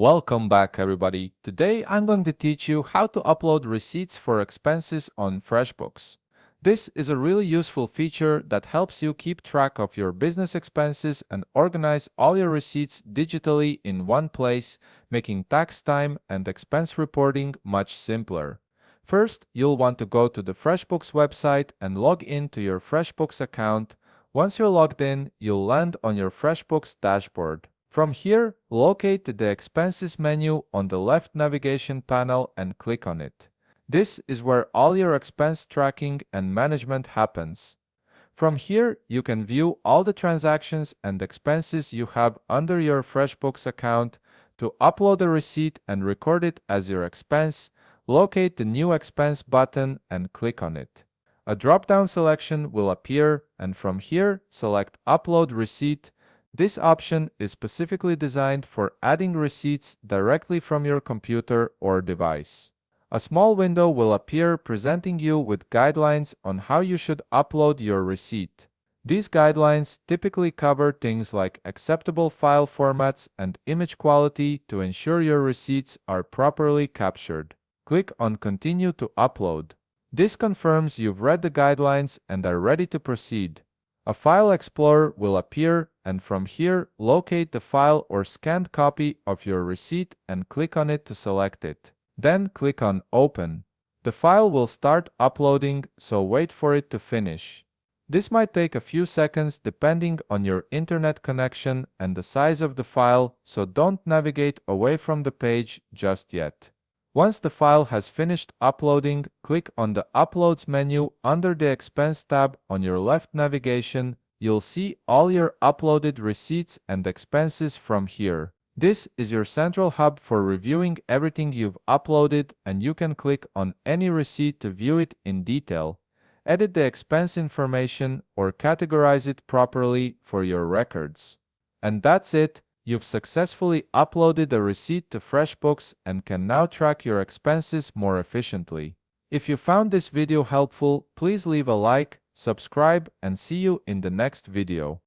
Welcome back, everybody. Today I'm going to teach you how to upload receipts for expenses on FreshBooks. This is a really useful feature that helps you keep track of your business expenses and organize all your receipts digitally in one place, making tax time and expense reporting much simpler. First, you'll want to go to the FreshBooks website and log in to your FreshBooks account. Once you're logged in, you'll land on your FreshBooks dashboard. From here, locate the Expenses menu on the left navigation panel and click on it. This is where all your expense tracking and management happens. From here, you can view all the transactions and expenses you have under your FreshBooks account. To upload a receipt and record it as your expense, locate the New Expense button and click on it. A drop-down selection will appear, and from here, select Upload Receipt. This option is specifically designed for adding receipts directly from your computer or device. A small window will appear presenting you with guidelines on how you should upload your receipt. These guidelines typically cover things like acceptable file formats and image quality to ensure your receipts are properly captured. Click on Continue to upload. This confirms you've read the guidelines and are ready to proceed. A file explorer will appear, and from here, locate the file or scanned copy of your receipt and click on it to select it. Then click on Open. The file will start uploading, so wait for it to finish. This might take a few seconds depending on your internet connection and the size of the file, so don't navigate away from the page just yet. Once the file has finished uploading, click on the Uploads menu under the Expense tab on your left navigation. You'll see all your uploaded receipts and expenses from here. This is your central hub for reviewing everything you've uploaded, and you can click on any receipt to view it in detail, edit the expense information, or categorize it properly for your records. And that's it. You've successfully uploaded a receipt to FreshBooks and can now track your expenses more efficiently. If you found this video helpful, please leave a like, subscribe, and see you in the next video.